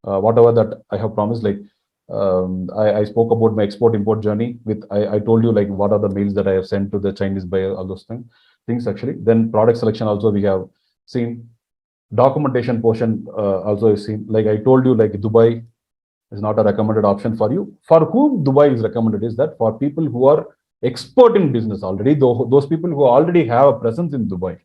whatever that I have promised. Like I spoke about my export-import journey. I told you like what are the mails that I have sent to the Chinese buyer, all those things actually. Then product selection also we have seen. Documentation portion also is seen. Like I told you, like Dubai is not a recommended option for you. For whom Dubai is recommended is that for people who are expert in business already, those people who already have a presence in Dubai,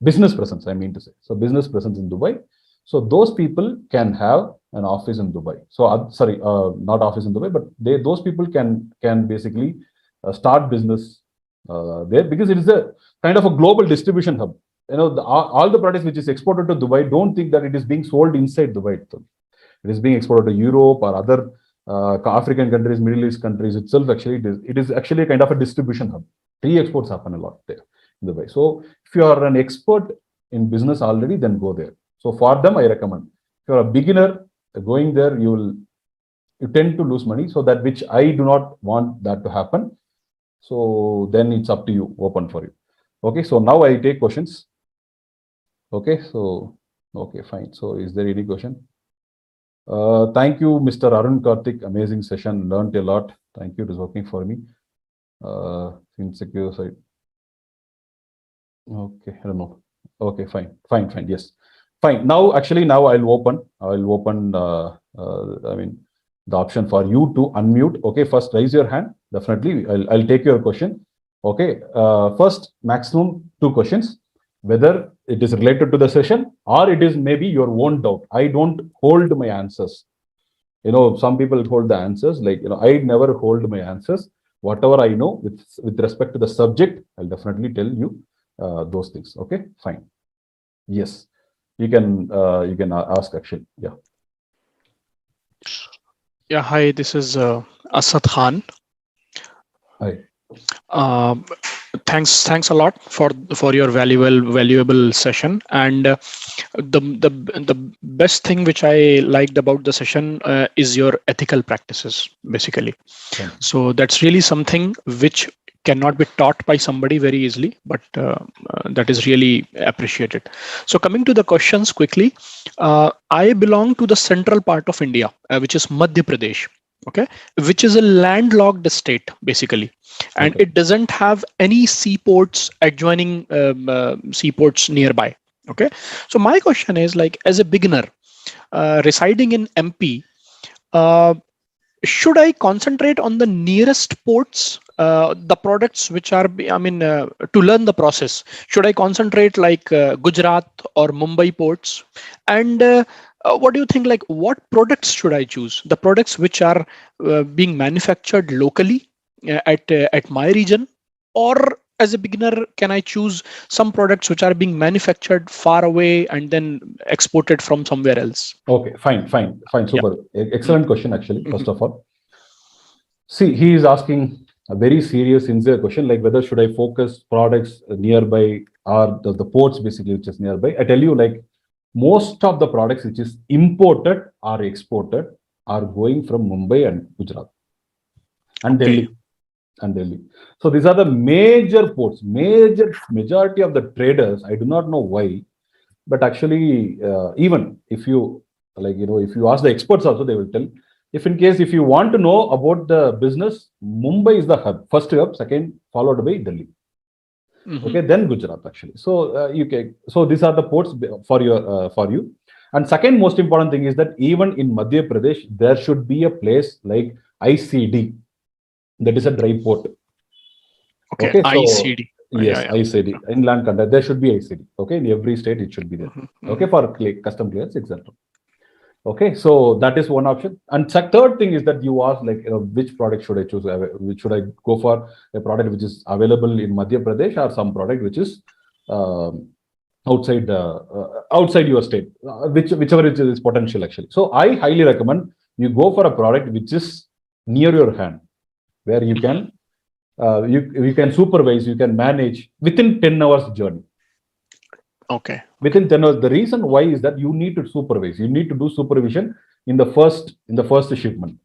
business presence, I mean to say. So business presence in Dubai. So those people can have an office in Dubai. So sorry, not office in Dubai, but those people can basically start business there, because it is a kind of a global distribution hub. All the products which is exported to Dubai, don't think that it is being sold inside Dubai itself. It is being exported to Europe or other African countries, Middle East countries itself. Actually, it is actually a kind of a distribution hub. Re-exports happen a lot there in Dubai. So if you are an expert in business already, then go there. So for them, I recommend. If you're a beginner going there, you tend to lose money. So that which I do not want that to happen. So then it's up to you, open for you. Okay, so now I take questions. Okay, so okay, fine. So is there any question? Thank you, Mr. Arun Karthik. Amazing session. Learned a lot. Thank you. It is working for me. Insecure side. Okay, I don't know. Okay, fine. Yes, fine. Now I'll open. I mean, the option for you to unmute. Okay, first raise your hand. Definitely, I'll take your question. Okay, first maximum 2 questions. Whether it is related to the session or it is maybe your own doubt. I don't hold my answers. Some people hold the answers. Like, I never hold my answers. Whatever I know with respect to the subject, I'll definitely tell you those things. Okay, fine. Yes, you can ask actually. Yeah. Yeah. Hi, this is Asad Khan. Hi. Thanks a lot for your valuable session. And the best thing which I liked about the session is your ethical practices, basically. So that's really something which cannot be taught by somebody very easily, but that is really appreciated. So coming to the questions quickly, I belong to the central part of India, which is Madhya Pradesh. Okay, which is a landlocked state basically, and it doesn't have any seaports adjoining seaports nearby. Okay, so my question is, like, as a beginner residing in MP, should I concentrate on the nearest ports, the products which are, to learn the process? Should I concentrate like Gujarat or Mumbai ports? And what do you think, like, what products should I choose? The products which are being manufactured locally at my region, or as a beginner, can I choose some products which are being manufactured far away and then exported from somewhere else? Okay, fine. Super. Yeah. Excellent question, actually, first of all. See, he is asking a very serious, sincere question, like whether should I focus products nearby or the ports, basically, which is nearby. I tell you, like, most of the products which is imported or exported are going from Mumbai and Gujarat and Delhi. So these are the major ports. Majority of the traders, I do not know why, but actually, even if you if you ask the experts also, they will tell. If you want to know about the business, Mumbai is the hub, first hub, second followed by Delhi. Okay, then Gujarat actually. So so these are the ports for you. And second most important thing is that even in Madhya Pradesh, there should be a place like ICD, that is a dry port. Okay, so, ICD. Yes, yeah. ICD. Inland container, there should be ICD. Okay, in every state it should be there. Okay, for custom clearance, etc. Okay, so that is one option. And third thing is that you ask, like, which product should I choose? Should I go for a product which is available in Madhya Pradesh or some product which is outside your state, whichever is potential actually. So I highly recommend you go for a product which is near your hand, where you can you can supervise, you can manage within 10 hours journey. Okay. Within 10 hours. The reason why is that you need to supervise. You need to do supervision in the first shipment.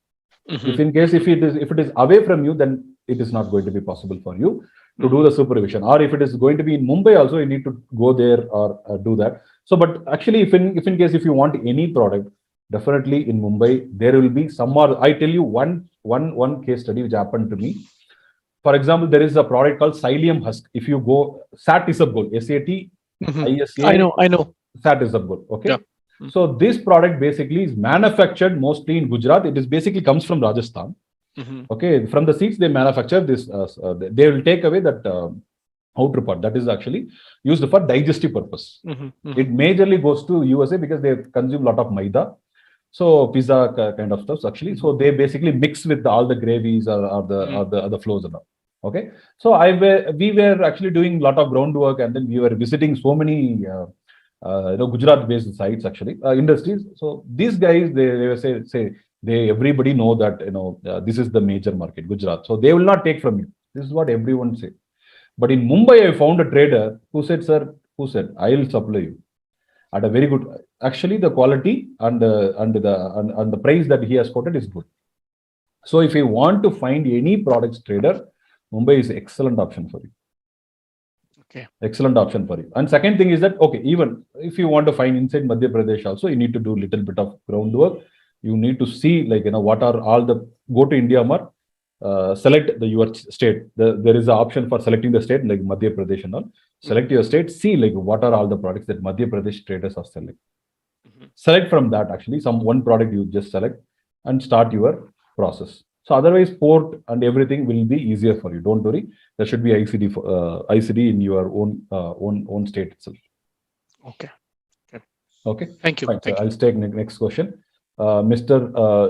If it is away from you, then it is not going to be possible for you to do the supervision. Or if it is going to be in Mumbai also, you need to go there or do that. So, but actually, if in case if you want any product, Definitely in Mumbai, there will be some more. I tell you one case study which happened to me. For example, there is a product called Psyllium Husk. If you go, SAT is a goal, Mhm. I SATISA, know, I know. SAT is a goal. Yeah. Okay. So this product basically is manufactured mostly in Gujarat. It is basically comes from Rajasthan. Mhm. Okay, from the seeds they manufacture this. They will take away that outer part that is actually used for digestive purpose. Mhm. It Mhm. majorly goes to USA because they consume a lot of maida, so pizza kind of stuff actually. So Mhm. they basically mix with all the gravies or the Mhm. other flows and all. Okay, so we were actually doing a lot of groundwork, and then we were visiting so many Gujarat-based sites actually, industries. So these guys, they were say they everybody know that this is the major market, Gujarat. So they will not take from you. This is what everyone say. But in Mumbai, I found a trader who said, "Sir, who said I will supply you at a very good. Actually, the quality and the price that he has quoted is good. So if you want to find any products trader, Mumbai is excellent option for you. Okay. Excellent option for you. And second thing is that okay, even if you want to find inside Madhya Pradesh also, you need to do little bit of groundwork. You need to see like what are all the go to India Mart, select your state. There is an option for selecting the state like Madhya Pradesh and all. Mhm. Select your state. See like what are all the products that Madhya Pradesh traders are selling. Mhm. Select from that actually some one product you just select and start your process. So otherwise port and everything will be easier for you. Don't worry. There should be ICD in your own state itself. Okay. Okay. Okay, Thank you. fine. So Thank you. I'll take next question. Mr.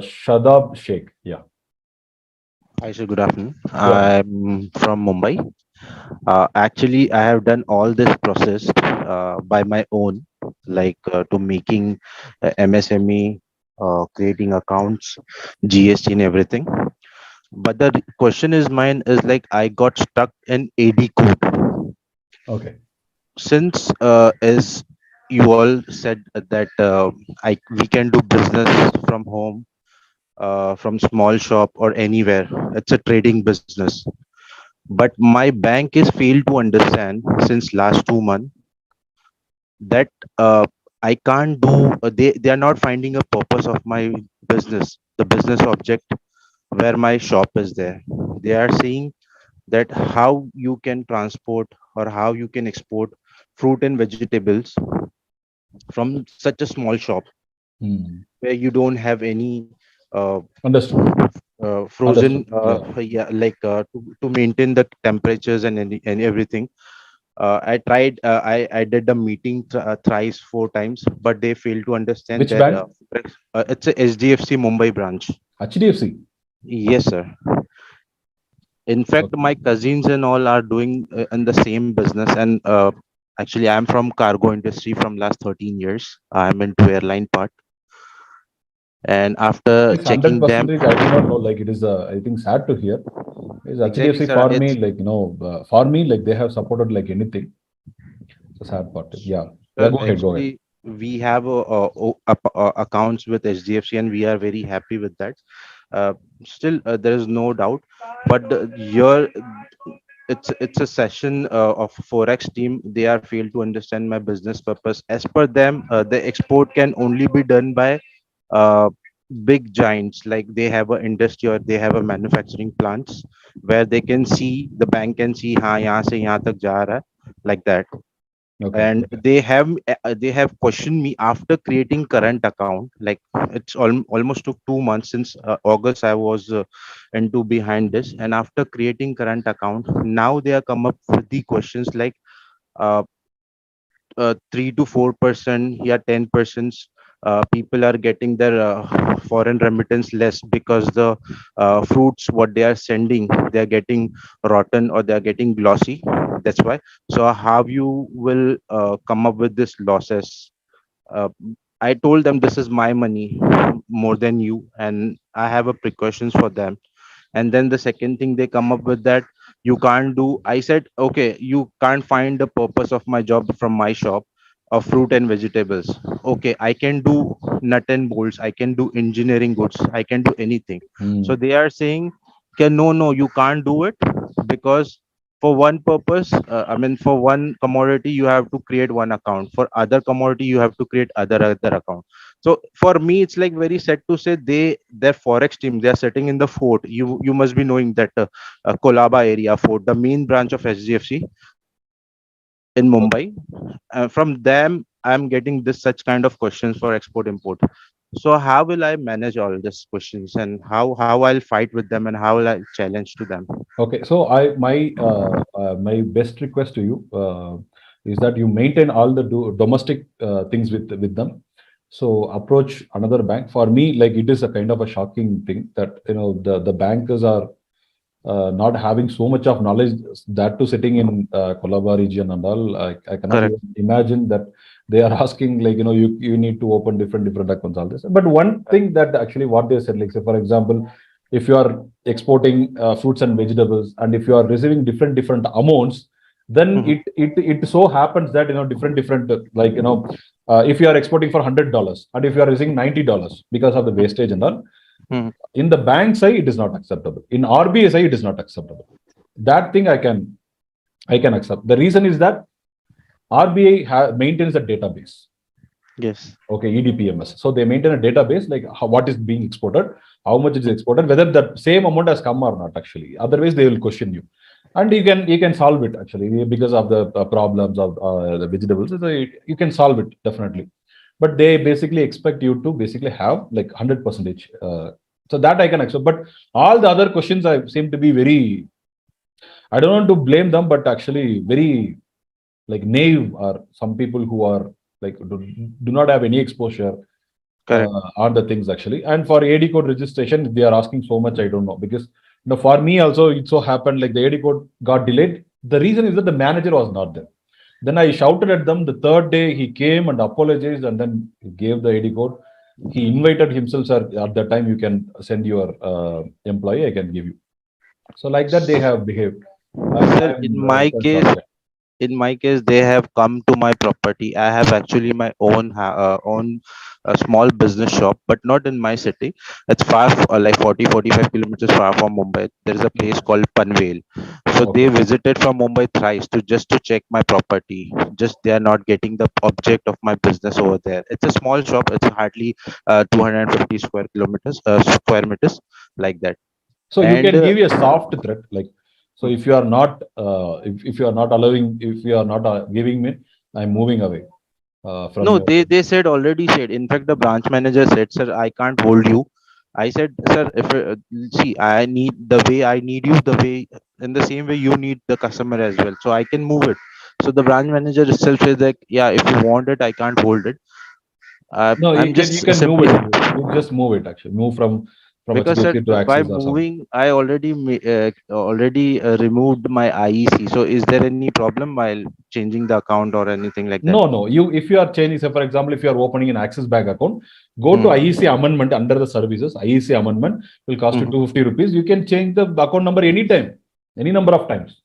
Shadab Sheikh. Yeah, Hi, sir. Good afternoon. good afternoon. I'm from Mumbai. Actually, I have done all this process by my own, like to making MSME, creating accounts, GST, and everything. But the question is mine is like I got stuck in AD code. Okay. Since as you all said that I we can do business from home, from small shop or anywhere. It's a trading business. But my bank is failed to understand since last 2 months that I can't do. They are not finding a purpose of my business, the business object where my shop is there. They are saying that how you can transport or how you can export fruit and vegetables from such a small shop Hmm. where you don't have any Understood. frozen Understood. Yeah. yeah, like to maintain the temperatures and everything. I tried. I did a meeting thrice, 4 times, but they failed to understand Which that bank? it's a SDFC Mumbai branch. HDFC. Yes, sir. In fact, Okay. my cousins and all are doing in the same business, and actually, I'm from cargo industry from last 13 years. I'm into airline part, and after It's hundred checking them, percentage. I did not know. Like it is. I think sad to hear. Is exactly, HDFC sir. for me It's like for me like they have supported like anything. It's a sad part. Yeah. Yeah. Go ahead. Go ahead. actually we have accounts with HDFC, and we are very happy with that. Uh, Still, there is no doubt, but your it's a session of forex team. They are failed to understand my business purpose. As per them, the export can only be done by uh, big giants, like they have a industry or they have a manufacturing plants where they can see, the bank can see हाँ यहाँ से यहाँ तक जा रहा है, like that. Okay. And Okay. they have questioned me after creating current account, like it's almost took 2 months since August I was into behind this, and after creating current account now they are come up with the questions like uh, 3 to 4%, yeah, 10%. People are getting their foreign remittance less because the fruits what they are sending, they are getting rotten or they are getting glossy. That's why. So how you will come up with this losses? Uh, I told them this is my money more than you, and I have a precautions for them. And then the second thing they come up with that you can't do. I said, okay, you can't find the purpose of my job from my shop of fruit and vegetables. Okay, I can do nut and bolts, I can do engineering goods, I can do anything. So Hmm. they are saying, okay, no, you can't do it because for one purpose, I mean, for one commodity you have to create one account, for other commodity you have to create other account. So for me, it's like very sad to say their forex team, they are sitting in the fort. You must be knowing that Kolaba area fort, the main branch of HDFC in Mumbai. From them, I'm getting this such kind of questions for export import. So how will I manage all these questions, and how I'll fight with them, and how will I challenge to them? Okay, so my best request to you is that you maintain all the domestic things with them. So approach another bank. For me, like it is a kind of a shocking thing that the bankers are not having so much of knowledge, that to sitting in Colaba region and all. I cannot Correct. even imagine that they are asking like you need to open different accounts, all this. But one thing that actually what they said, like say for example, if you are exporting fruits and vegetables, and if you are receiving different amounts, then Mhm. it so happens that different like if you are exporting for $100 and if you are receiving $90 because of the wastage and all, Mhm. in the bank side it is not acceptable, in RBI side it is not acceptable. That thing I can accept. The reason is that RBI maintains a database. Yes. Okay, EDPMS. So they maintain a database like what is being exported, how much is exported, whether the same amount has come or not. Actually, otherwise they will question you, and you can solve it actually because of the problems of the vegetables. So you can solve it definitely, but they basically expect you to basically have like 100 percentage. So that I can accept, but all the other questions I seem to be very. I don't want to blame them, but actually very like naive are some people who are like do not have any exposure Correct. on the things actually. And for AD code registration, they are asking so much. I don't know because for me also it so happened like the AD code got delayed. The reason is that the manager was not there. Then I shouted at them. The third day he came and apologized and then he gave the AD code. He invited himself, sir. At that time, you can send your employee. I can give you. So like that, they have behaved. Sir, I'm quite shocked. in my case, they have come to my property. I have actually my own small business shop, but not in my city. It's far, like 40-45 kilometers far from Mumbai. There is a place called Panvel. So they Okay. visited from Mumbai thrice to just to check my property. Just they are not getting the object of my business over there. It's a small shop. It's hardly 250 square meters, like that. So you And can give a soft threat, like so if you are not if you are not allowing, if you are not giving me, I'm moving away from no, your. they said already said. In fact, the branch manager said, "Sir, I can't hold you." I said, "Sir, if see, I need the way I need you, the way in the same way you need the customer as well, so I can move it." So the branch manager itself says like, "Yeah, if you want it, I can't hold it." No, you I'm can just move simply it. You just move it actually. Move from because sir, HDFC to by Axis or something. moving, I already removed my IEC. So is there any problem while changing the account or anything like that? No. You if you are changing, say for example, if you are opening an Axis Bank account, go to Hmm. IEC amendment under the services. IEC amendment will cost you Hmm. 250 rupees. You can change the account number anytime, any number of times.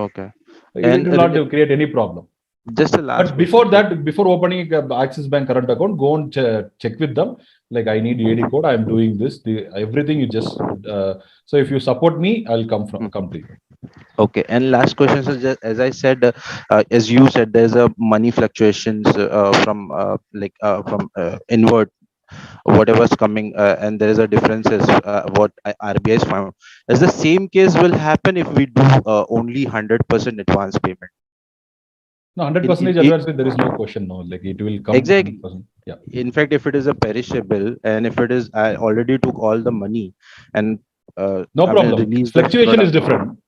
Okay. It And will not create any problem. just a last But question, before sir. that, before opening a Axis Bank current account, go and check with them. Like I need AD code. I am doing this. Everything you just. So if you support me, I'll come to you. Okay, and last question, sir. As I said, as you said, there's a money fluctuations from inward, whatever's coming, and there is a differences. What RBI is found. As the same case will happen if we do only 100% advance payment. No, 100 In percentage it advance. There is no question. No, like it will come exactly. 100%. Yeah. In fact, if it is a perishable, and if it is, I already took all the money, and No I mean problem. release the Fluctuation is product. different.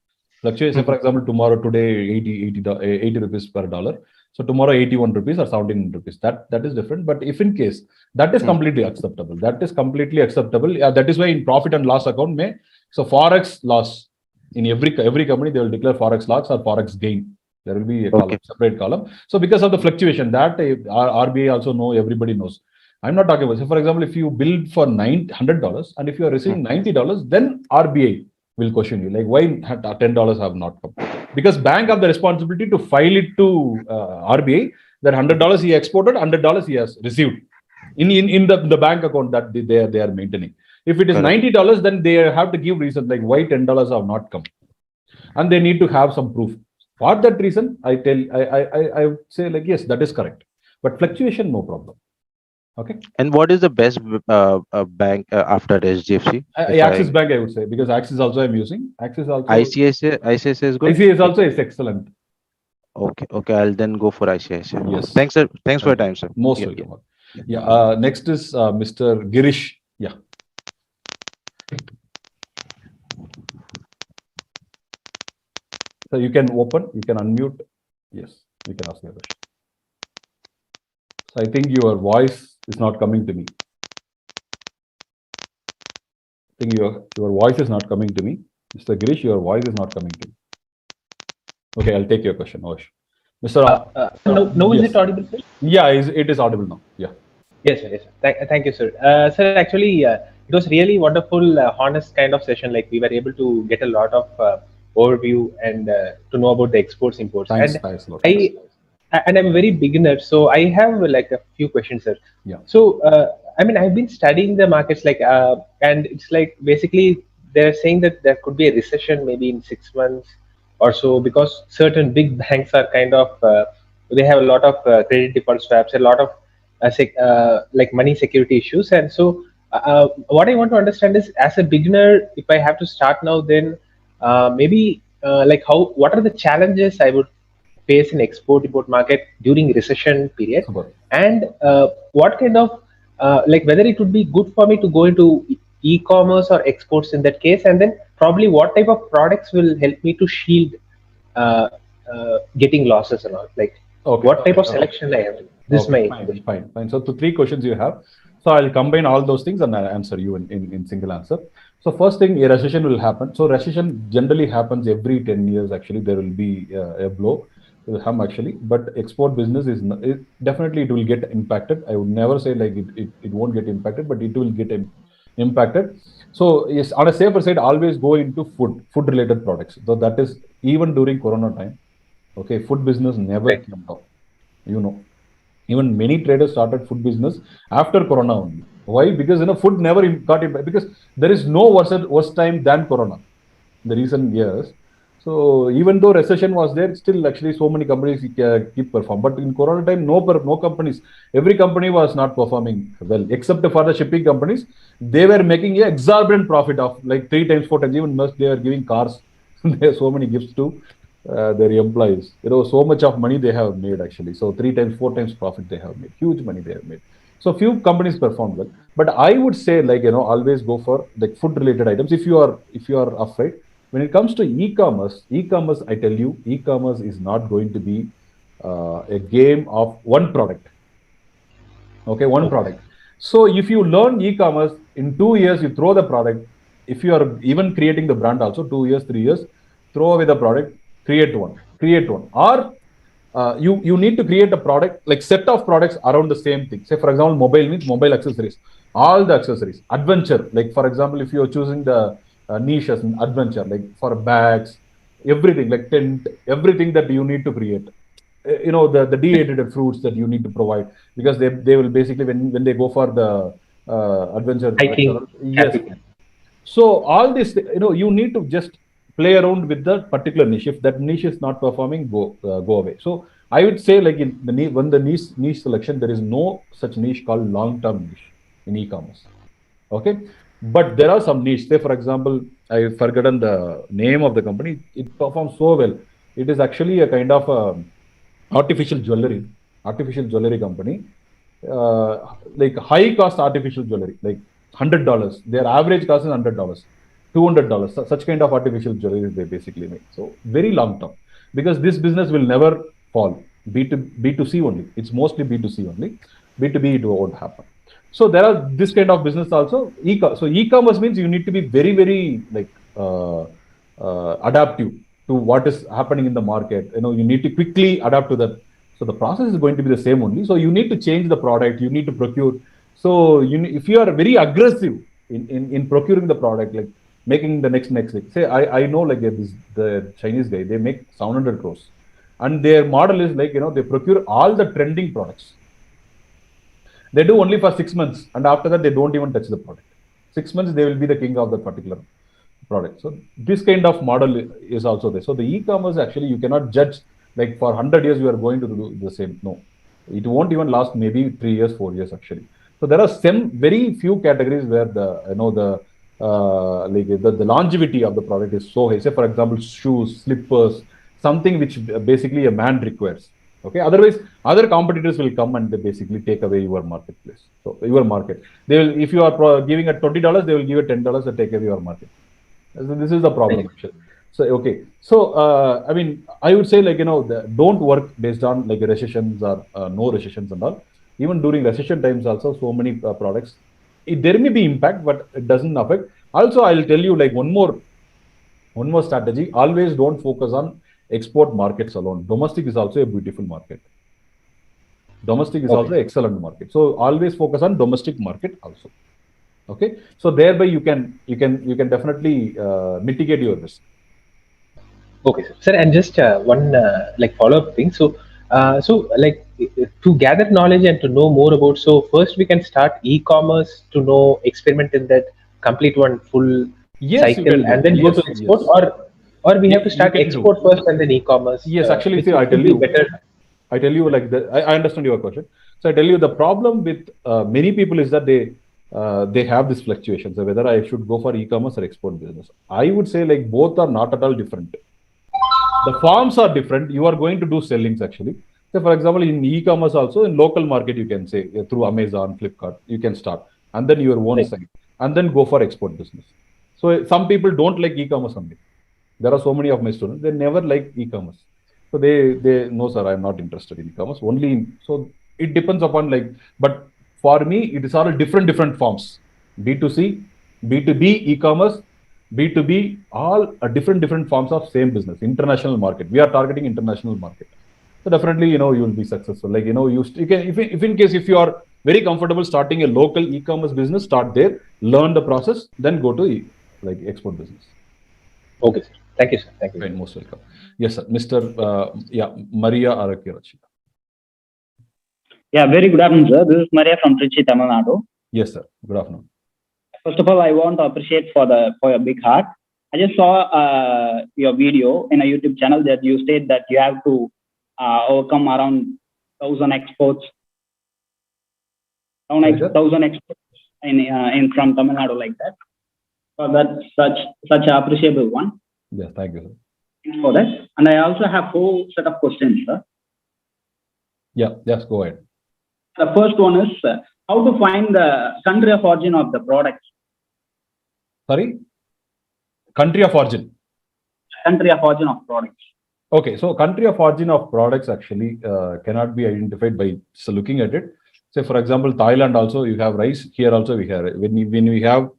Fluctuation, for example, tomorrow, today, 80 rupees per dollar. So tomorrow, 81 rupees or 17 rupees. That is different. But if in case, that is completely acceptable. That is completely acceptable. Yeah, that is why in profit and loss account, so Forex loss, in every company, they will declare Forex loss or Forex gain. There will be a column, Okay. separate column. So because of the fluctuation, that RBI also know, everybody knows. I'm not talking about. So, for example, if you bill for $100 and if you are receiving $90, then RBI will question you, like why $10 have not come? Because bank have the responsibility to file it to RBI that $100 he exported, $100 he has received in the bank account that they are maintaining. If it is Correct. $90, then they have to give reason like why $10 have not come, and they need to have some proof. For that reason, I would say like yes, that is correct. But fluctuation, no problem. Okay. And what is the best bank after SGFC? If Axis I Bank, I would say, because Axis also I'm using. Axis also, ICICI is good. ICICI also is excellent. Okay, okay. I'll then go for ICICI. Yes. Thanks, sir. Thanks for your Thank you. time, sir. Most Yeah, welcome. yeah. Yeah. Next is Mr. Girish. Yeah. So you can open, you can unmute. Yes, you can ask your question. So I think your voice is not coming to me. I think your voice is not coming to me. Mr. Girish, your voice is not coming to me. Okay, I'll take your question, Osh. Mr. No, is Yes. it audible, sir? Yeah, it is audible now. Yeah. Yes, sir. Yes, sir. Thank you, sir. Sir, actually, it was really wonderful, honest kind of session. Like we were able to get a lot of overview and to know about the exports, imports. Thanks. And Thanks a lot. I and I'm a very beginner, so I have like a few questions, sir. Yeah. So I mean, I've been studying the markets, like, and it's like basically they're saying that there could be a recession maybe in 6 months or so, because certain big banks are kind of they have a lot of credit default swaps, a lot of like money security issues. And so what I want to understand is, as a beginner, if I have to start now, then maybe like how, what are the challenges I would face in export import market during recession period, Super. and what kind of like whether it would be good for me to go into e-commerce or exports in that case, and then probably what type of products will help me to shield uh, getting losses and all, like Okay. what type of Okay. selection I have to. This is my fine. So, three questions you have. So, I'll combine all those things and I'll answer you in single answer. So, first thing, a recession will happen. So, recession generally happens every 10 years. Actually, there will be a blow. It will come actually, but export business is definitely it will get impacted. I would never say like it won't get impacted, but it will get impacted. So, yes, on a safer side, always go into food related products. So, that is even during Corona time. Okay, food business never Right. came down. You know, even many traders started food business after Corona only. Why? Because food never got impacted, because there is no worse time than Corona in the recent years. So even though recession was there, still actually so many companies keep perform. But in Corona time, no companies, every company was not performing well, except for the shipping companies. They were making a exorbitant profit of like 3 times, 4 times. Even most they were giving cars. There are so many gifts to their employees. So much of money they have made actually. So 3 times, 4 times profit they have made. Huge money they have made. So few companies perform well. But I would say like always go for like food related items if you are afraid. When it comes to e-commerce, I tell you, e-commerce is not going to be a game of one product. Okay, one product. So if you learn e-commerce in 2 years, you throw the product. If you are even creating the brand also, 2 years, 3 years, throw away the product, create one, or you need to create a product like set of products around the same thing. Say for example, mobile means mobile accessories, all the accessories. Adventure, like for example, if you're choosing the niches in adventure, like for bags, everything like tent, everything that you need to create. The dehydrated fruits that you need to provide, because they will basically when they go for the adventure. hiking, Yes. camping. So all this, you need to just play around with the particular niche. If that niche is not performing, go away. So I would say like in when the niche selection, there is no such niche called long term niche in e-commerce. Okay, but there are some niche. Say for example, I forgotten the name of the company. It performs so well. It is actually a kind of artificial jewelry company, like high cost artificial jewelry, like $100. Their average cost is $100, $200. Such kind of artificial jewelry they basically make. So very long term, because this business will never fall. B2C only. It's mostly B2C only. B2B it won't happen. So there are this kind of business also. So e-commerce means you need to be very, very like adaptive to what is happening in the market. You need to quickly adapt to that. So the process is going to be the same only. So you need to change the product. You need to procure. So if you are very aggressive in procuring the product, like making the next thing. Say I know like the Chinese guy, they make 700 crores, and their model is like they procure all the trending products. They do only for 6 months, and after that they don't even touch the product. 6 months they will be the king of the particular product. So this kind of model is also there. So the e-commerce, actually you cannot judge like for 100 years you are going to do the same. No, it won't even last maybe 3 years, 4 years actually. So there are some very few categories where the longevity of the product is so high. Say for example, shoes, slippers, something which basically a man requires. Okay. Otherwise, other competitors will come and they basically take away your marketplace. So your market, they will, if you are giving at $20, they will give you $10 to take away your market. So this is the problem actually. So okay. So I mean, I would say don't work based on like recessions or no recessions and all. Even during recession times, also so many products, there may be impact, but it doesn't affect. Also, I'll tell you like one more strategy. Always don't focus on export markets alone. Domestic is also a beautiful market. Domestic is also an excellent market. So always focus on domestic market also. Okay. So thereby you can definitely mitigate your risk. Okay, sir. And just one like follow-up thing. So like to gather knowledge and to know more about. So first we can start e-commerce to know, experiment in that, complete one full Yes, you cycle, can do. and then go Yes, to export, yes. or we have to You start can do. export first and then e-commerce. Yes, actually, Which see, could be better. I tell you like I understand your question. So I tell you the problem with many people is that they have this fluctuation. So whether I should go for e-commerce or export business, I would say like both are not at all different. The forms are different. You are going to do sellings actually. So for example, in e-commerce also in local market, you can say through Amazon, Flipkart, you can start and then your own Right. site and then go for export business. So some people don't like e-commerce only. There are so many of my students, they never like e-commerce. So they no sir, I'm not interested in e-commerce. So it depends upon like, but for me, it is all different forms. B2C, B2B, e-commerce, B2B, all different forms of same business. International market. We are targeting international market. So definitely, you will be successful. Like, you can, if in case, if you are very comfortable starting a local e-commerce business, start there, learn the process, then go to like export business. Okay, sir. Thank you, sir. Thank you. Most welcome. Yes, sir. Mr. Maria Arakirachi. Yeah, very good afternoon, sir. This is Maria from Trichy, Tamil Nadu. Yes, sir. Good afternoon. First of all, I want to appreciate for your big heart. I just saw your video in a YouTube channel that you state that you have to overcome around 1,000 exports, around 1,000 exports in from Tamil Nadu like that. So that's such an appreciable one. Yes, thank you, sir. Thanks for that. And I also have 4 set of questions, sir. Yeah, yes, go ahead. The first one is how to find the country of origin of the product. Sorry? Country of origin. Country of origin of products. Okay, so country of origin of products actually cannot be identified by just looking at it. Say, for example, Thailand also you have rice. Here also we have. When we have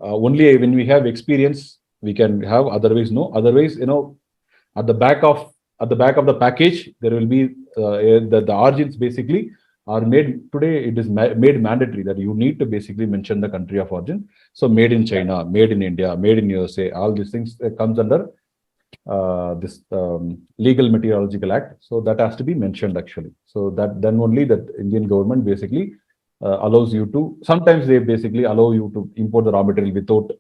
only when we have experience, we can have. Otherwise, no. Otherwise, at the back of the package, there will be the origins basically are made today. It is made mandatory that you need to basically mention the country of origin. So made in China, made in India, made in USA, all these things comes under this Legal Meteorological Act. So that has to be mentioned actually. So that then only that Indian government basically allows you to. Sometimes they basically allow you to import the raw material without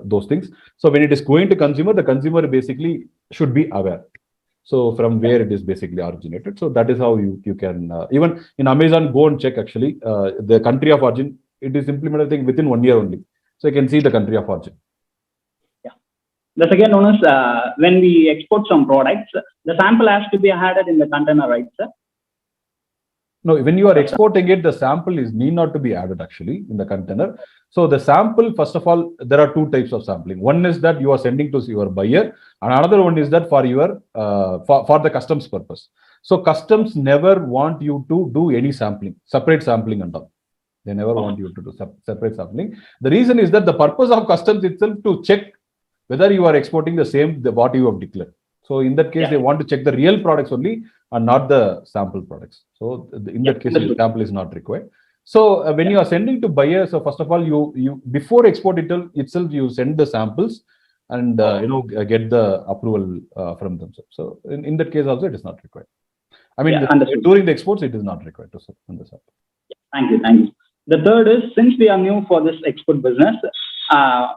those things. So when it is going to consumer, the consumer basically should be aware. So from where it is basically originated. So that is how you can even in Amazon go and check actually the country of origin. It is implemented I think within 1 year only. So you can see the country of origin. Yeah. The second one is when we export some products, the sample has to be added in the container, right, sir? No, when you are exporting it, the sample need not to be added actually in the container. So the sample, first of all, there are 2 types of sampling. One is that you are sending to your buyer, and another one is that for your for the customs purpose. So customs never want you to do any sampling, separate sampling and all. They never want you to do separate sampling. The reason is that the purpose of customs itself to check whether you are exporting the same what you have declared. So in that case, they want to check the real products only and not the sample products. So in that case, the sample is not required. So when you are sending to buyers, so first of all, you before export itself, you send the samples and get the approval from them. So in that case also, it is not required. I mean, during the exports, it is not required to send the sample. Thank you. The third is, since we are new for this export business,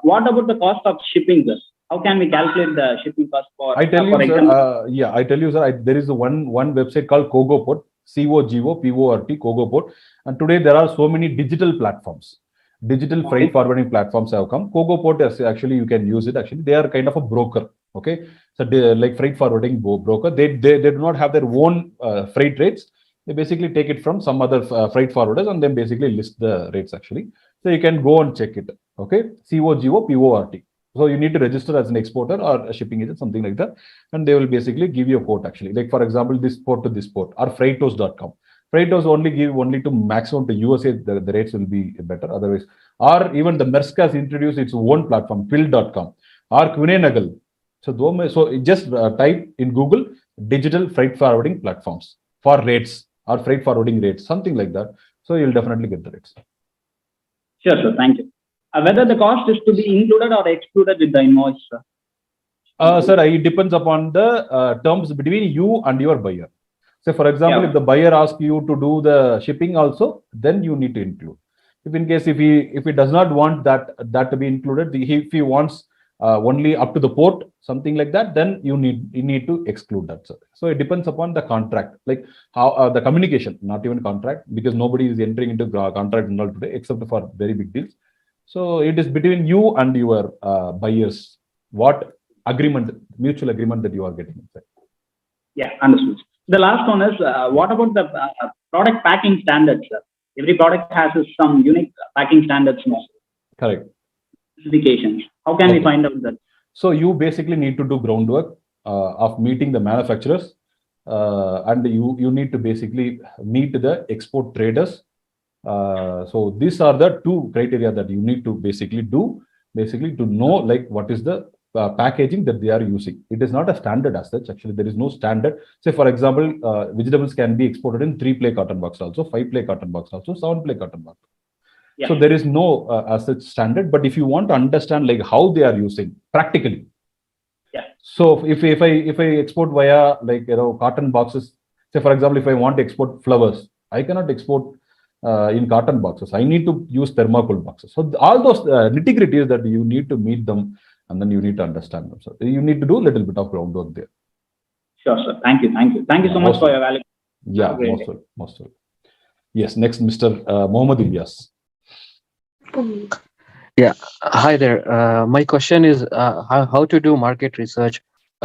what about the cost of shipping this? How can we calculate the shipping cost for? I tell you, sir. I tell you, sir. There is one website called Kogo Port. COGO, Cogoport. And today there are so many digital platforms. Digital freight forwarding platforms have come. Cogoport is actually, you can use it. Actually, they are kind of a broker. Okay, so they, like freight forwarding broker, they do not have their own freight rates. They basically take it from some other freight forwarders and then basically list the rates actually. So you can go and check it. Okay, COGO. So you need to register as an exporter or a shipping agent, something like that, and they will basically give you a quote actually. Like for example, this port to this port, or freightos.com. Freightos only give only to maximum to USA, the rates will be better. Otherwise, or even the Maersk has introduced its own platform, Pill.com, or Kuehne+Nagel. So just type in Google digital freight forwarding platforms for rates or freight forwarding rates, something like that. So you'll definitely get the rates. Sure, sir. Thank you. Whether the cost is to be included or excluded with the invoice, sir? Sir, it depends upon the terms between you and your buyer. So, for example, if the buyer asks you to do the shipping also, then you need to include. If in case if he does not want that to be included, if he wants only up to the port, something like that, then you need to exclude that, sir. So it depends upon the contract, like how the communication, not even contract, because nobody is entering into contract and all today except for very big deals. So it is between you and your buyers, what agreement, mutual agreement that you are getting inside. Yeah, understood. The last one is, what about the product packing standards, sir? Every product has some unique packing standards. Correct. Specifications. How can we find out that? So you basically need to do groundwork of meeting the manufacturers, and you need to basically meet the export traders. So these are the two criteria that you need to basically do, to know like what is the packaging that they are using. It is not a standard as such. Actually, there is no standard. Say, for example, vegetables can be exported in 3-ply carton box also, 5-ply carton box also, 7-ply carton box. Yeah. So there is no as such standard. But if you want to understand like how they are using practically, yeah. So if I export via like carton boxes, say for example, if I want to export flowers, I cannot export in carton boxes. I need to use thermocol boxes. So all those nitty-gritties that you need to meet them, and then you need to understand them. So you need to do a little bit of groundwork there. Sure, sir. Thank you. Thank you so much for your valuable. Yeah, most well. Yes, next, Mr. Mohammed Ilyas. Yeah, hi there. My question is how to do market research,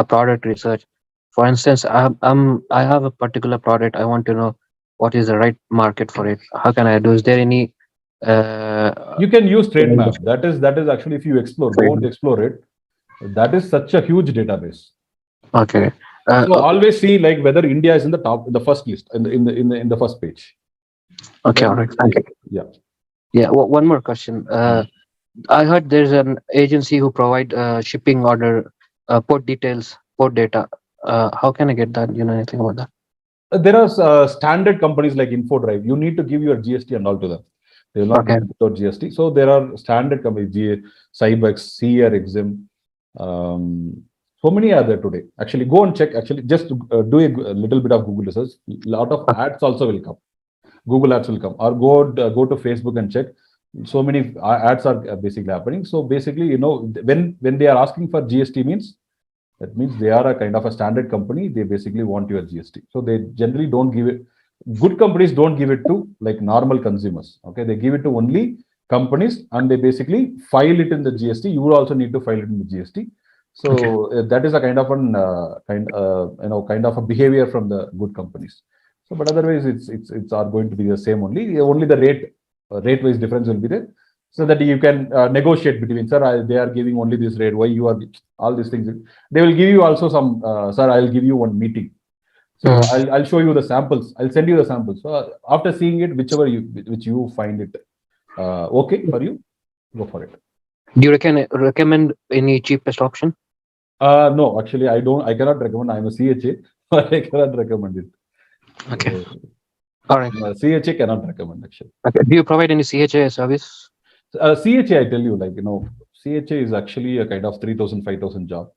product research. For instance, I have a particular product. I want to know what is the right market for it. How can I do? Is there any? You can use TradeMap. That is actually, if you go and explore it, that is such a huge database. Okay. So always see like whether India is in the top, in the first list, in the first page. Okay, all right. Thank you. Yeah. Yeah. One more question. I heard there's an agency who provide shipping order, port details, port data. How can I get that? You know anything about that? There are standard companies like InfoDrive. You need to give your GST and all to them. They will not give without GST. So there are standard companies, Cybex, CR Exim. So many are there today. Actually, go and check. Actually, just do a little bit of Google research. A lot of ads also will come. Google ads will come, or go to Facebook and check. So many ads are basically happening. So basically, when they are asking for GST means, that means they are a kind of a standard company. They basically want your GST. So they generally don't give it. Good companies don't give it to like normal consumers. Okay, they give it to only companies, and they basically file it in the GST. You will also need to file it in the GST. So that is a kind of kind of a behavior from the good companies. So, but otherwise, it's are going to be the same only. Only the rate-wise difference will be there, so that you can negotiate between, sir, they are giving only this rate. Why you are all these things? They will give you also some, sir, I'll give you one meeting. So I'll show you the samples. I'll send you the samples. So after seeing it, which you find it okay for you, go for it. Do you recommend any cheapest option? No, actually, I cannot recommend. I'm a CHA, but I cannot recommend it. Okay. All right. CHA cannot recommend actually. Okay. Do you provide any CHA service? CHA, I tell you, like CHA is actually a kind of 3,000, 5,000 job.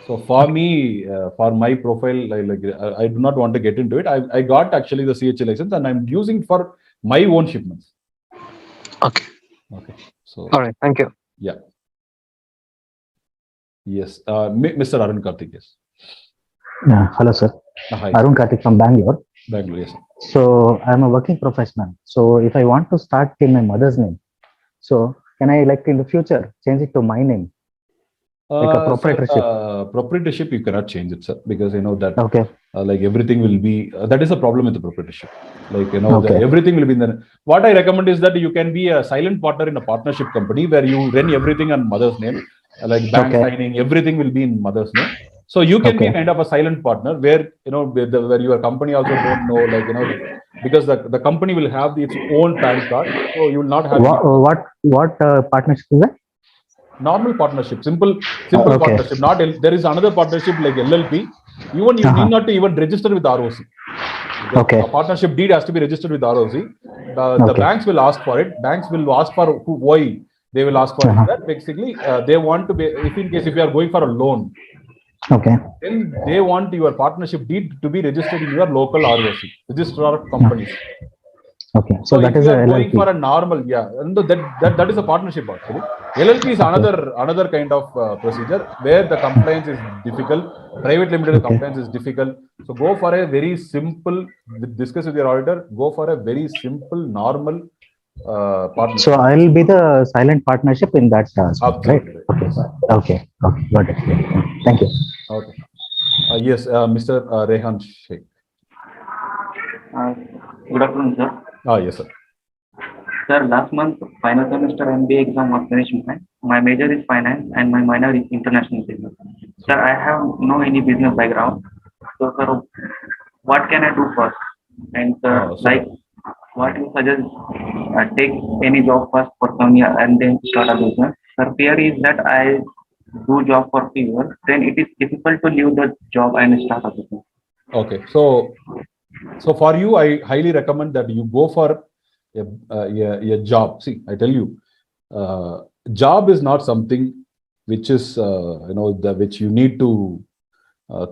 So for me, for my profile, I do not want to get into it. I got actually the CHA license, and I'm using it for my own shipments. Okay. Okay. So. All right. Thank you. Yeah. Yes. Mr. Arun Karthik, yes. Hello, sir. Hi. Arun Karthik from Bangalore. Bangalore, yes. So I'm a working professional. So if I want to start in my mother's name, so can I like in the future change it to my name, like a proprietorship? Proprietorship, you cannot change it, sir, because you know that Okay. like everything will be, that is a problem with the proprietorship. Like, you know, Okay. everything will be in the, what I recommend is that you can be a silent partner in a partnership company where you run everything on mother's name, like bank Okay. signing, everything will be in mother's name. So you can be Okay. kind of a silent partner where, you know, where your company also don't know, like, you know, because the company will have its own PAN card. So you will not have any problem. What partnership is that? Normal partnership, simple Okay. partnership. Not there is another partnership like LLP. Even you need not to even register with ROC. The Okay. partnership deed has to be registered with ROC. The Okay. banks will ask for it. Banks will ask for why they will ask for it. That basically they want to be, if in case if you are going for a loan, Okay. then they want your partnership deed to be registered in your local ROC, registrar of companies. Okay. So that if is you a are going for LLP. a normal, yeah, and that is a partnership actually. LLP is another kind of procedure where the compliance is difficult. Private limited Okay. compliance is difficult. So go for a very simple. Discuss with your auditor. Go for a very simple, normal partnership. So I'll be the silent partnership in that aspect, right? Absolutely. Okay. Okay. Okay. Got it. Thank you. Okay. Yes, Mr. Rehan Sheikh. Good afternoon, sir. Yes, sir. Sir, last month, final semester MBA exam was finished. My major is finance and my minor is international business. Sir, I have no any business background. So, sir, what can I do first? And, sir, like, what you suggest, take any job first for some year and then start a business. Sir, fear is that I do job for few years, then it is difficult to leave the job and start a business. Okay. So for you, I highly recommend that you go for a job. See, I tell you, job is not something which is which you need to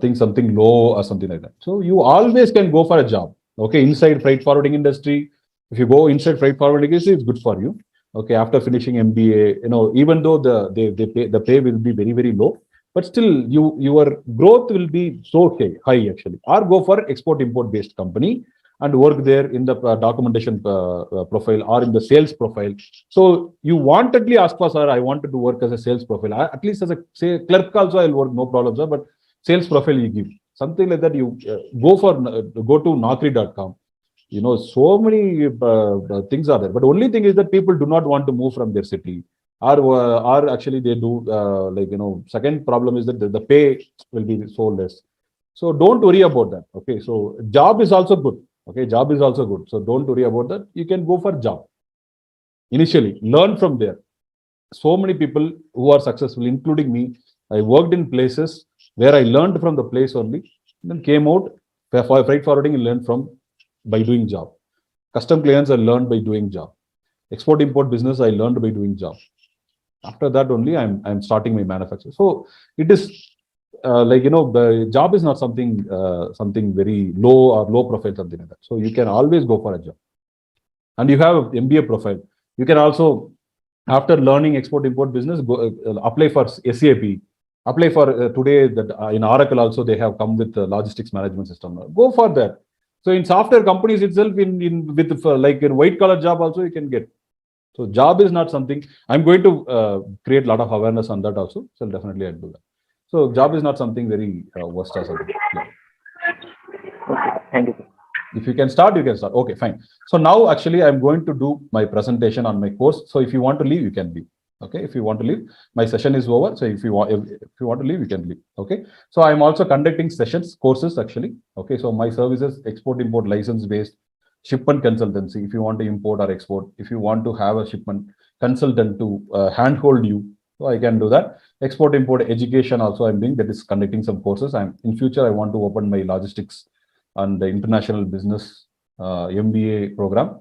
think something low or something like that. So you always can go for a job. Okay, inside freight forwarding industry, if you go inside freight forwarding industry, it's good for you. Okay, after finishing MBA, you know, even though the pay will be very, very low, but still your growth will be so high actually. Or go for export import based company and work there in the documentation profile or in the sales profile. So you wantedly ask for, sir, I wanted to work as a sales profile. At least as a say clerk also I'll work, no problem, sir. But sales profile you give something like that. You go to Naukri.com. You know, so many things are there. But only thing is that people do not want to move from their city. Or actually they do like, you know, second problem is that the pay will be so less. So don't worry about that. Okay, so job is also good. Okay, job is also good. So don't worry about that. You can go for job. Initially, learn from there. So many people who are successful, including me, I worked in places where I learned from the place only, then came out for freight forwarding and learned from by doing job. Custom clearance I learned by doing job. Export import business I learned by doing job. After that only I'm starting my manufacturer. So it is like, you know, the job is not something very low or low profile, something like that. So you can always go for a job. And you have MBA profile. You can also, after learning export import business, go apply for SAP. Apply for today that in Oracle also they have come with the logistics management system. Go for that. So in software companies itself, in with like in white collar job also you can get. So job is not something. I'm going to create a lot of awareness on that also. So definitely I'll do that. So job is not something very worst or something. Yeah. Okay, thank you, sir. If you can start, you can start. Okay, fine. So now actually I'm going to do my presentation on my course. So if you want to leave, you can leave. Okay, if you want to leave, my session is over. So if you want to leave, you can leave. Okay. So I'm also conducting courses actually. Okay. So my services, export import license based, shipment consultancy. If you want to import or export, if you want to have a shipment consultant to handhold you, so I can do that. Export import education also I'm doing, that is conducting some courses. In future I want to open my logistics and the international business MBA program,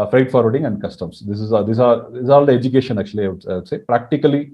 freight forwarding and customs. These are all the education actually I would say. Practically